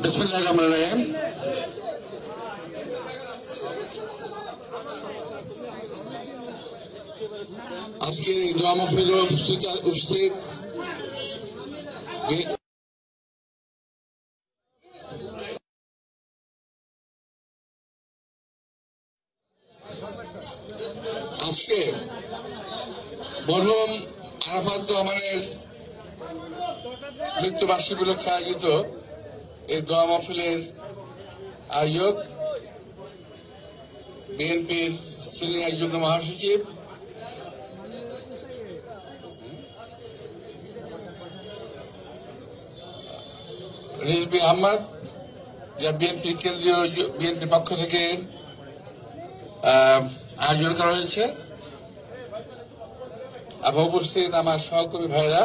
বিসমিল্লাহির-রহমানির-রহিম। আজকে দোয়া মাহফিলে উপস্থিত আজকে মরহুম আরাফাত রহমানের মৃত্যুবার্ষিকী উপলক্ষে আয়োজিত এই দোয়া মাহফিলের আয়োজক বিএনপির সিনিয়র যুগ্ম মহাসচিব রিজভী আহমদ, যা বিএনপির কেন্দ্রীয় বিএনপির পক্ষ থেকে আয়োজন করা হয়েছে, এবং উপস্থিত আমার সহকর্মী ভাইরা,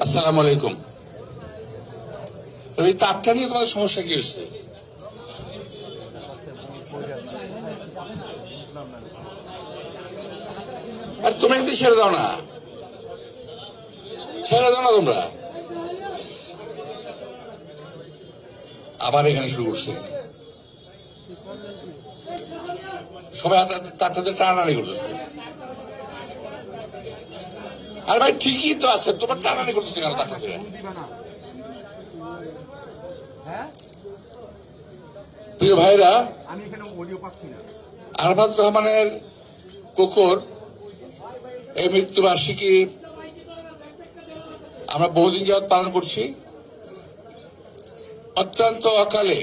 আসসালামু আলাইকুম। এই তাপটা নিয়ে তোমাদের সমস্যা কি হচ্ছে? আর তোমরা কিন্তু ছেড়ে দাও না, তোমরা আবার এখানে শুরু করছে, সবাই তাদের টানাটানি করতেছে। আর ভাই ঠিকই তো আছে, তোমার টানাটানি করতেছে কেন? তার প্রিয় ভাইরা, আরাফাত রহমানের কোকর এই মৃত্যুবার্ষিকী আমরা বহুদিন যাবৎ পালন করছি। অত্যন্ত অকালে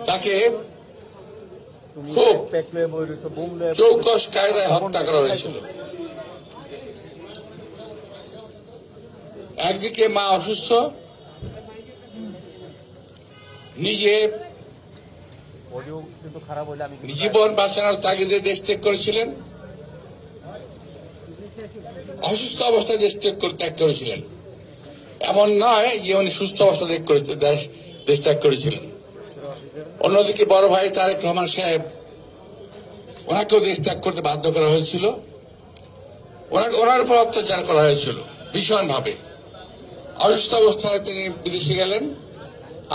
তাকে খুব চৌকস কায়দায় হত্যা করা হয়েছিল। একদিকে মা অসুস্থ, নিজে জীবন বাঁচানোর তাগিদে দেশ ত্যাগ করেছিলেন, অসুস্থ অবস্থায় দেশ ত্যাগ করেছিলেন। এমন নয় যে উনি সুস্থ অবস্থা দেশ ত্যাগ করেছিলেন। অন্যদিকে বড় ভাই তারেক রহমান সাহেব, ওনাকেও দেশ ত্যাগ করতে বাধ্য করা হয়েছিল, ওনার উপর অত্যাচার করা হয়েছিল ভীষণ ভাবে। অসুস্থ অবস্থায় তিনি বিদেশে গেলেন,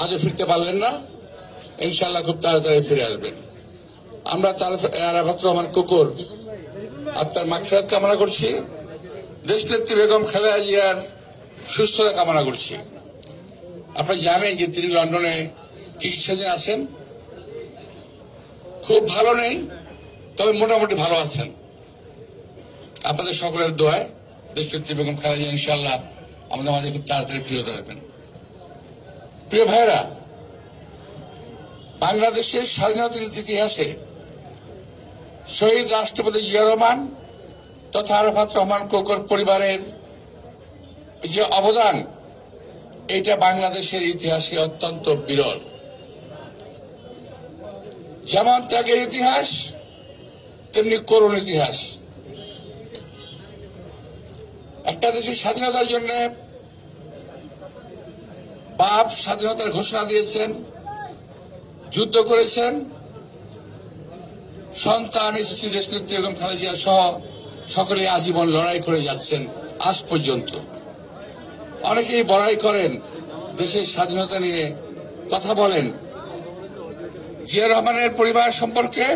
আজও ফিরতে পারলেন না। ইনশাআল্লাহ খুব তাড়াতাড়ি ফিরে আসবেন। আমরা আরাফাত রহমান কোকর আত্মার মাগফিরাত কামনা করছি, দেশনেত্রী বেগম খালেদা জিয়ার সুস্থতা কামনা করছি। আপনারা জানেন যে তিনি লন্ডনে চিকিৎসাধীন আছেন, খুব ভালো নেই, তবে মোটামুটি ভালো আছেন। আপনাদের সকলের দোয়ায় দেশনেত্রী বেগম খালেদা জিয়া ইনশাআল্লাহ আমাদের মাঝে খুব তাড়াতাড়ি ফিরে আসবেন। প্রিয় ভাইরা, বাংলাদেশের স্বাধীনতার ইতিহাসে শহীদ রাষ্ট্রপতি জিয়া রহমান তথা আরাফাত রহমান কোকর পরিবারের যে অবদান, এটা বাংলাদেশের ইতিহাসে অত্যন্ত বিরল। যেমন ত্যাগের ইতিহাস, তেমনি করুণ ইতিহাস। একটা দেশের স্বাধীনতার জন্য বাপ স্বাধীনতার ঘোষণা দিয়েছেন, যুদ্ধ করেছেন, সন্তান এসেছে দেশনেত্রী বেগম খালেদা জিয়া সহ সকলে আজীবন লড়াই করে যাচ্ছেন আজ পর্যন্ত। অনেকেই বড়াই করেন, দেশের স্বাধীনতা নিয়ে কথা বলেন। জিয়া রহমানের পরিবার সম্পর্কে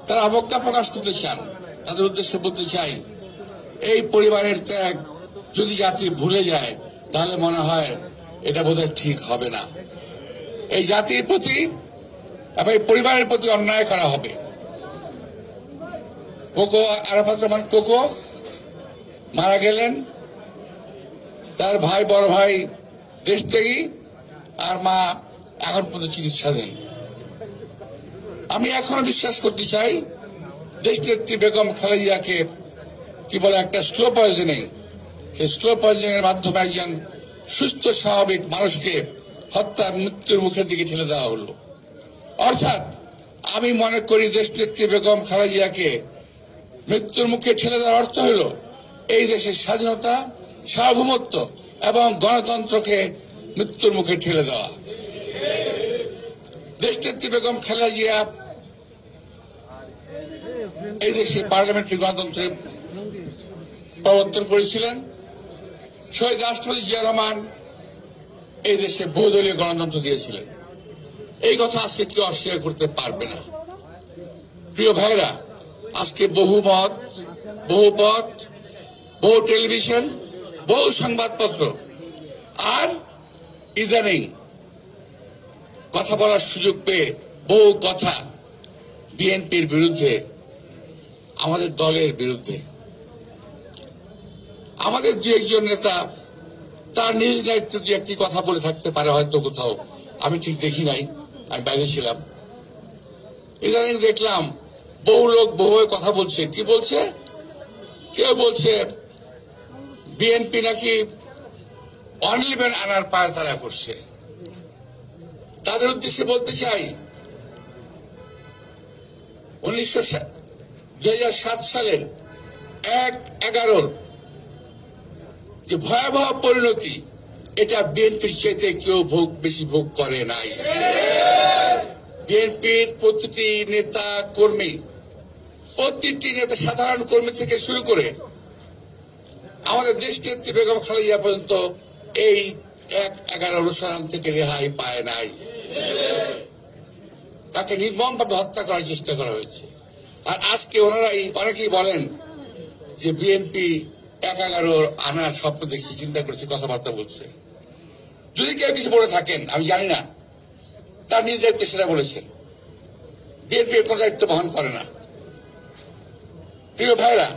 তারা অবজ্ঞা প্রকাশ করতে চান। তাদের উদ্দেশ্যে বলতে চাই, এই পরিবারের ত্যাগ যদি জাতি ভুলে যায়, তাহলে মনে হয় এটা বোধহয় ঠিক হবে না। এই জাতির প্রতি এবং এই পরিবারের প্রতি অন্যায় করা হবে। আরাফাত রহমান কোকো মারা গেলেন, তার ভাই বড় ভাই দেশত্যাগী, আর মা এখন পর্যন্ত চিকিৎসাধীন। আমি এখনো বিশ্বাস করতে চাই দেশনেত্রী বেগম খালেদা জিয়াকে কি বলে একটা স্লো পয়জনিং, সেই স্লো পয়জনিং এর মাধ্যমে একজন সুস্থ স্বাভাবিক মানুষকে হত্যার মৃত্যুর মুখের দিকে ঠেলে দেওয়া হলো। অর্থাৎ আমি মনে করি দেশনেত্রী বেগম খালেদা জিয়াকে মৃত্যুর মুখে ঠেলে দেওয়ার অর্থ হল এই দেশের স্বাধীনতা, সার্বভৌমত্ব এবং গণতন্ত্রকে মৃত্যুর মুখে ঠেলে দেওয়া। দেশনেত্রী বেগম খালেদা জিয়া এই দেশে পার্লামেন্টারি গণতন্ত্রের প্রবর্তন করেছিলেন। শহীদ রাষ্ট্রপতি জিয়া রহমান এই দেশে বহুদলীয় গণতন্ত্র দিয়েছিলেন। এই কথা আজকে কেউ অস্বীকার করতে পারবে না। প্রিয় ভাইরা, আজকে বহু মত, বহু পথ, বহু টেলিভিশন, বহু সংবাদপত্র আর ইদানিং কথা বলার সুযোগ পেয়ে বহু কথা বিএনপির বিরুদ্ধে, আমাদের দলের বিরুদ্ধে। আমাদের দু একজন নেতা তার নিজ দায়িত্বে দু একটি কথা বলে থাকতে পারে হয়তো কোথাও, আমি ঠিক দেখি নাই, আমি বাইরে ছিলাম। ইদানিং দেখলাম বহু লোক বহুভাবে কথা বলছে। কি বলছে? কেউ বলছে বিএনপি নাকি অনিলেভেন আনার পায়তারা করছে। তাদের উদ্দেশ্যে বলতে চাই, 2007 সালের 1/11 যে ভয়াবহ পরিণতি, এটা বিএনপির চাইতে কেউ বেশি ভোগ করে নাই। বিএনপির প্রতিটি নেতা কর্মী, সাধারণ কর্মী থেকে শুরু করে আমাদের দেশনেত্রী বেগম খালেদা পর্যন্ত এই 1/11 অনুসরণ থেকে রেহাই পায় নাই। তাকে নির্মমভাবে হত্যা করার চেষ্টা করা হয়েছে। আর আজকে ওনারাই অনেকেই বলেন যে বিএনপি 1/11 আনার স্বপ্ন দেখছি, চিন্তা করছে, কথাবার্তা বলছে। যদি কেউ কিছু বলে থাকেন, আমি জানি না, তার নিজ দায়িত্বে সেটা বলেছেন। বিএনপি কোন দায়িত্ব বহন করে না। প্রিয় ভাইরা,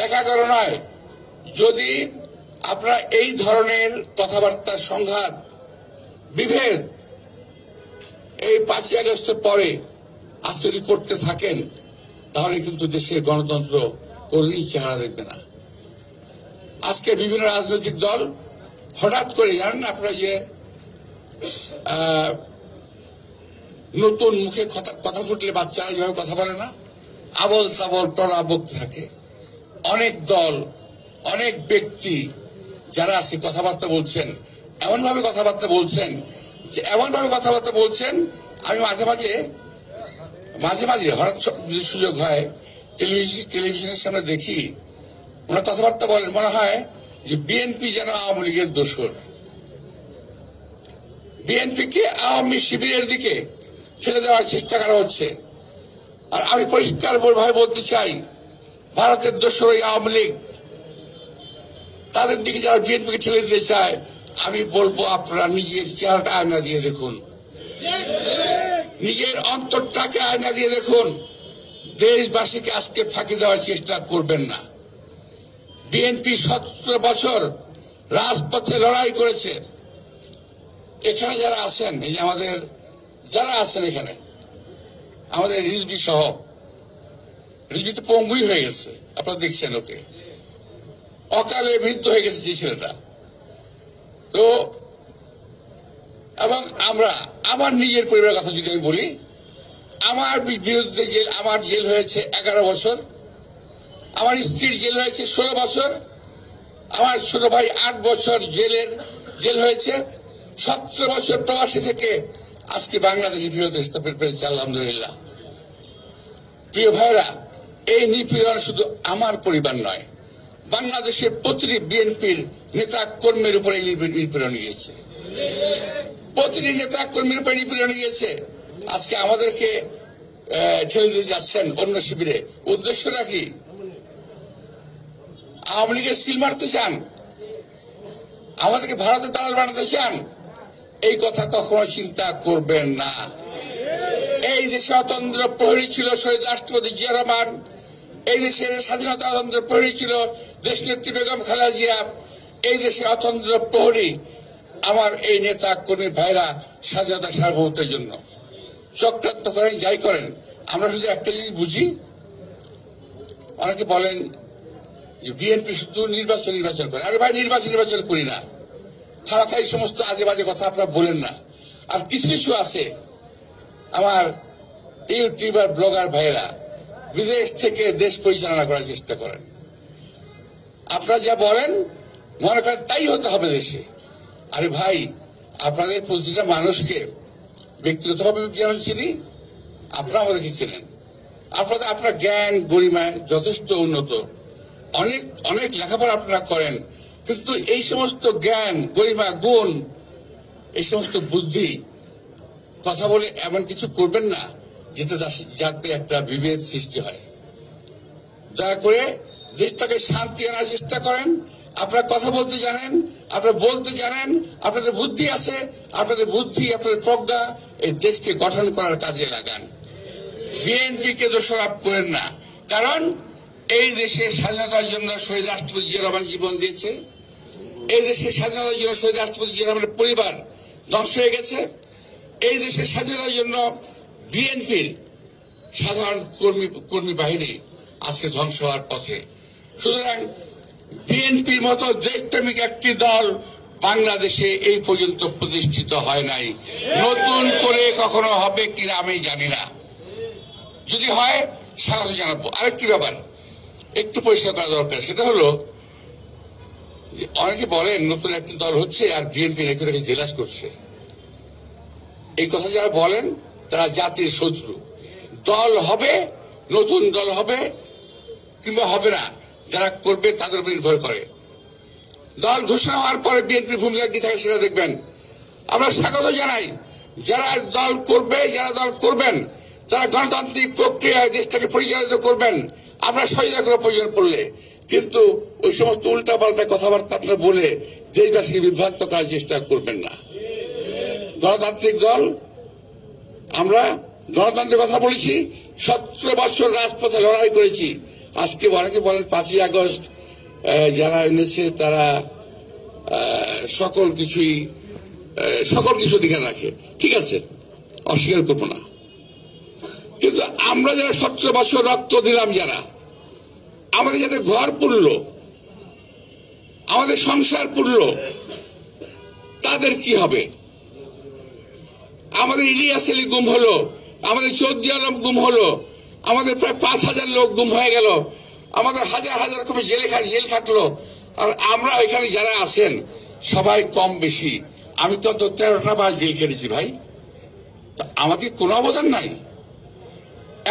1/11 নয়, যদি আপনারা এই ধরনের কথাবার্তার সংঘাত, বিভেদ এই 5ই আগস্টের পরে আজ যদি করতে থাকেন, তাহলে কিন্তু দেশের গণতন্ত্র কোনদিন চেহারা দেখবে না। আজকে বিভিন্ন রাজনৈতিক দল হঠাৎ করে, জানেন আপনারা, যে নতুন মুখে কথা ফুটলে বাচ্চারা যেভাবে কথা বলে না, আবল তাবল টলা বকতে থাকে। অনেক দল, অনেক ব্যক্তি যারা সে কথাবার্তা বলছেন, এমন ভাবে কথাবার্তা বলছেন আমি মাঝে মাঝে হঠাৎ যদি সুযোগ হয় টেলিভিশনের সামনে দেখি, ওনার কথাবার্তা বলেন, মনে হয় যে বিএনপি যেন আওয়ামী লীগের দোসর, বিএনপিকে আওয়ামী শিবিরের দিকে ঠেলে দেওয়ার চেষ্টা করা হচ্ছে। আর আমি পরিষ্কার ভাবে বলতে চাই, ভারতের দোসর ওই আওয়ামী লীগ, তাদের দিকে যারা বিএনপিকে ঠেলে দিতে চায়, আমি বলবো আপনারা নিজের চেহারাটা আয়না দিয়ে দেখুন, নিজের অন্তরটাকে আয়না দিয়ে দেখুন। দেশবাসীকে আজকে ফাঁকি দেওয়ার চেষ্টা করবেন না। বিএনপি 17 বছর রাজপথে লড়াই করেছে। এখানে যারা আছেন, এই যে যারা আছেন এখানে, আমাদের রিজভি সহ, রিজভি তো পঙ্গুই হয়ে গেছে, আপনারা দেখছেন, ওকে অকালে মৃত্যু হয়ে গেছে যে ছেলেটা। তো এবং আমার নিজের পরিবারের কথা যদি আমি বলি, আমার বিরুদ্ধে আমার জেল হয়েছে 11 বছর, আমার স্ত্রীর জেল হয়েছে 16 বছর, আমার ছোট ভাই 8 বছর জেল হয়েছে। 17 বছর প্রবাসী থেকে আজকে বাংলাদেশে ফিরত আসতে পেরেছে, আলহামদুলিল্লাহ। প্রিয় ভাইরা, এই নিপীড়ন শুধু আমার পরিবার নয়, বাংলাদেশের প্রতিটি বিএনপির নেতা কর্মীর উপরে নিপীড়ন গিয়েছে, প্রতিটি নেতা কর্মীর উপরে নিপীড়ন গিয়েছে। আজকে আমাদেরকে ঠেলে দিয়ে যাচ্ছেন অন্য শিবিরে। উদ্দেশ্যটা কি? আওয়ামী লীগের সিল মারতে চান, আমাদেরকে ভারতের দালাল বানাতে চান? এই কথা কখনো চিন্তা করবেন না। এই দেশে অতন্ত্র প্রহরী ছিল শহীদ রাষ্ট্রপতি জিয়া রহমান, এই দেশের স্বাধীনতা অতন্ত্র প্রহরী ছিল দেশনেত্রী বেগম খালেদা জিয়া, এই দেশে অতন্ত্র প্রহরী আমার এই নেতা কর্মী ভাইরা স্বাধীনতা সার্বভৌমত্বের জন্য চক্রান্ত করেন, যাই করেন। আমরা শুধু একটা জিনিস বুঝি, অনেকে বলেন যে বিএনপি শুধু নির্বাচন করে। আরে ভাই, নির্বাচন করি না, খারাপ সমস্ত আজে বাজে কথা আপনারা বলেন না। আর কিছু আছে আমার ইউটিউবার ব্লগার ভাইরা বিদেশ থেকে দেশ পরিচালনা করার চেষ্টা করেন। আপনারা যা বলেন মনে করেন তাই হতে হবে দেশে। আরে ভাই, আপনাদের প্রতিটা মানুষকে ব্যক্তিগতভাবে যেমন চিনি, আপনারা আমাদেরকে চেনেন, আপনার জ্ঞান গরিমা যথেষ্ট উন্নত, অনেক অনেক লেখাপড়া আপনারা করেন, কিন্তু এই সমস্ত জ্ঞান গরিমা গুণ, এই সমস্ত বুদ্ধি কথা বলে এমন কিছু করবেন না যাতে একটা বিভেদ সৃষ্টি হয়। দয়া করে দেশটাকে শান্তি আনার চেষ্টা করেন। আপনারা কথা বলতে জানেন, আপনারা বলতে জানেন, আপনাদের বুদ্ধি আছে, আপনাদের বুদ্ধি আপনাদের প্রজ্ঞা এই দেশকে গঠন করার কাজে লাগান। বিএনপিকে দোষারোপ করেন না, কারণ এই দেশের স্বাধীনতার জন্য শহীদ রাষ্ট্রপতি জিয়া রহমান জীবন দিয়েছে। এই দেশের স্বাধীনতার জন্য শহীদ রাষ্ট্রপতি জিয়া রহমানের পরিবার ধ্বংস হয়ে গেছে। এই দেশের স্বাধীনতার জন্য বিএনপির সাধারণ কর্মী বাহিনী আজকে ধ্বংস হওয়ার পথে। সুতরাং বিএনপির মতো দেশপ্রেমিক একটি দল বাংলাদেশে এই পর্যন্ত প্রতিষ্ঠিত হয় নাই। নতুন করে কখনো হবে কিনা আমি জানি না, যদি হয় স্বাগত জানাবো। আরেকটি ব্যাপার একটু পরিষ্কার করা দরকার, সেটা হলো অনেকে বলেন নতুন একটি দল হচ্ছে আর বিএনপি রেখে জেলাস করছে। এই কথা যারা বলেন তারা জাতির শত্রু। দল হবে, নতুন দল হবে কিংবা হবে না, যারা করবে তাদের উপর নির্ভর করে। দল ঘোষণা হওয়ার পরে বিএনপির ভূমিকা কি থাকে সেটা দেখবেন। আমরা স্বাগত জানাই যারা দল করবে, যারা দল করবেন তারা গণতান্ত্রিক প্রক্রিয়ায় দেশটাকে পরিচালিত করবেন। আমরা সহায়তা করার প্রয়োজন পড়লে, কিন্তু ওই সমস্ত উল্টাপাল্টা কথাবার্তা আপনারা বলে দেশবাসীকে বিভ্রান্ত করার চেষ্টা করবেন না। গণতান্ত্রিক দল, আমরা গণতন্ত্রের কথা বলেছি, 17 বছর রাজপথে লড়াই করেছি। আজকে অনেকে বলেন 5ই আগস্ট যারা এনেছে তারা সকল কিছু দিকে রাখে, ঠিক আছে, অস্বীকার করবো না, কিন্তু আমরা যারা 17 বছর রক্ত দিলাম, যারা আমাদের যাদের ঘর পুড়ল, আমাদের সংসার পুড়ল, তাদের কি হবে? আমাদের ইলিয়াস আলী গুম হলো, আমাদের চৌধুরী আলম গুম হলো, আমাদের প্রায় 5000 লোক গুম হয়ে গেল, আমাদের হাজার হাজার কবি জেল খাটলো। আর আমরা এখানে যারা আছেন সবাই কম বেশি, আমি তো 13টা বার জেল খেটেছি ভাই, আমাদের কোনো অবদান নাই।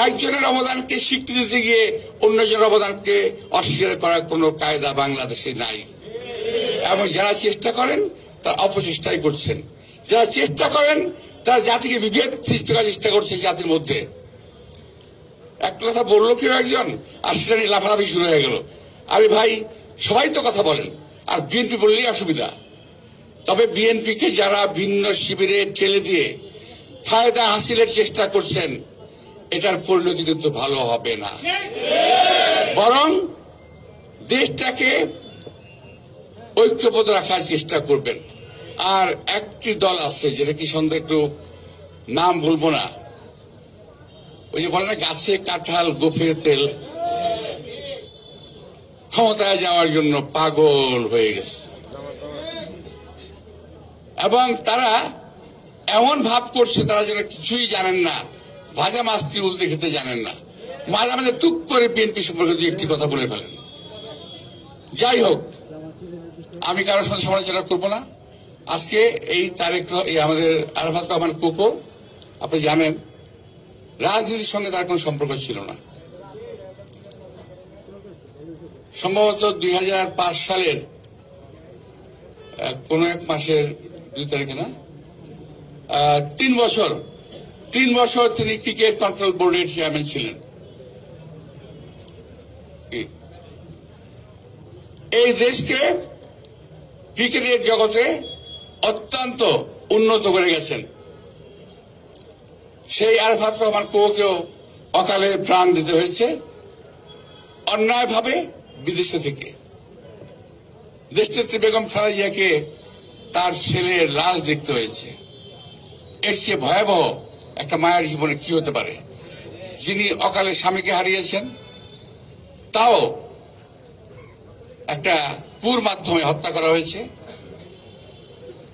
একজনের অবদানকে স্বীকৃতি দিতে গিয়ে অন্যজনের অবদানকে অস্বীকার করার কোন কায়দা বাংলাদেশে নাই। এবং যারা চেষ্টা করেন তারা অপচেষ্টাই করছেন, যারা চেষ্টা করেন তারা জাতিকে বিভেদ সৃষ্টি করার চেষ্টা করছে জাতির মধ্যে। একটা কথা বললো কেউ একজন, আর সেটা নিয়ে লাফালাফি শুরু হয়ে গেল। আরে ভাই, সবাই তো কথা বলেন, আর বিএনপি বললেই অসুবিধা। তবে বিএনপিকে যারা ভিন্ন শিবিরে ঠেলে দিয়ে ফায়দা হাসিলের চেষ্টা করছেন, এটার পরিণতি কিন্তু ভালো হবে না, বরং দেশটাকে ঐক্যবদ্ধ রাখার চেষ্টা করবেন। আর একটি দল আছে যেটা কি সন্দেহ, একটু নাম বলবো না, ওই যে বলে না গাছে কাঁঠাল গোফে তেল, ক্ষমতায় যাওয়ার জন্য পাগল হয়ে গেছে। এবং তারা এমন ভাব করছে তারা যেন কিছুই জানেন না, ভাজা মাছটি উল্টে খেতে জানেন না। মাঝে মাঝে টুক করে বিএনপি সম্পর্কে দু একটি কথা বলে ফেলেন। যাই হোক, আমি কারোর সাথে সমালোচনা করবো না। আজকে এই আমাদের আরাফাত রহমান কোকো, আপনি জানেন রাজনীতির সঙ্গে তার কোন সম্পর্ক ছিল না। সম্ভবত 2005 সালের কোন এক মাসের 2 তারিখে না, 3 বছর তিনি ক্রিকেট কন্ট্রোল বোর্ডের চেয়ারম্যান ছিলেন। এই দেশকে ক্রিকেটের জগতে অত্যন্ত উন্নত করে গেছেন। সেই আরাফাত রহমান কোকেও অকালে প্রাণ দিতে হয়েছে অন্যায়ভাবে বিদেশে থেকে। দেশনেত্রী বেগম খালেদা জিয়াকে তার ছেলের লাশ দেখতে হয়েছে। এর চেয়ে ভয়াবহ একটা মায়ের জীবনে কি হতে পারে, যিনি অকালে স্বামীকে হারিয়েছেন, তাও একটা কুর মাধ্যমে হত্যা করা হয়েছে।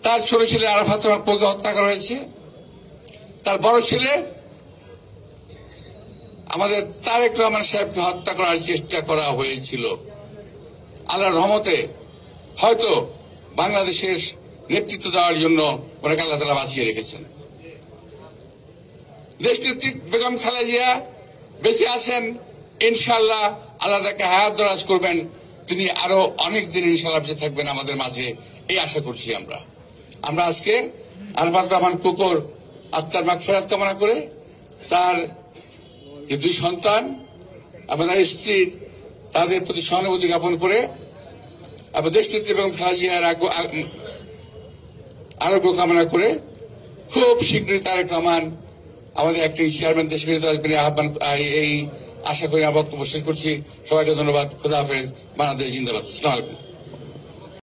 তার ছোট ছেলে আরাফাত রহমান কোকে হত্যা করা হয়েছে। তার বড় ছেলে আমাদের তারেক রহমান সাহেবকে হত্যা করার চেষ্টা করা হয়েছিল। আল্লাহর রহমতে হয়তো বাংলাদেশের নেতৃত্ব দেওয়ার জন্য ওনাকে আল্লাহ তাআলা বাঁচিয়ে রেখেছেন। দেশনেত্রী বেগম খালেদা জিয়া বেঁচে আছেন, ইনশাআল্লাহ আল্লাহ তাকে হায়াত দরাজ করবেন, তিনি আরো অনেক দিন ইনশাআল্লাহ বেঁচে থাকবেন আমাদের মাঝে, এই আশা করছি আমরা। আমরা আজকে আরাফাত রহমান কুকুর আত্মার মাগফিরাত কামনা করে তার যে দুই সন্তান আমাদের স্ত্রীর তাদের প্রতি সহানুভূতি জ্ঞাপন করে এবং দেশনেত্রী এবং খালেদা জিয়ার আরোগ্য কামনা করে খুব শীঘ্রই তারেক রহমান আমাদের একটি চেয়ারম্যান দেশে ফিরে আসবেন আহ্বান, এই আশা করি আমার বক্তব্য শেষ করছি। সবাইকে ধন্যবাদ। খোদা হাফেজ। বাংলাদেশ জিন্দাবাদ। আসসালামু আলাইকুম।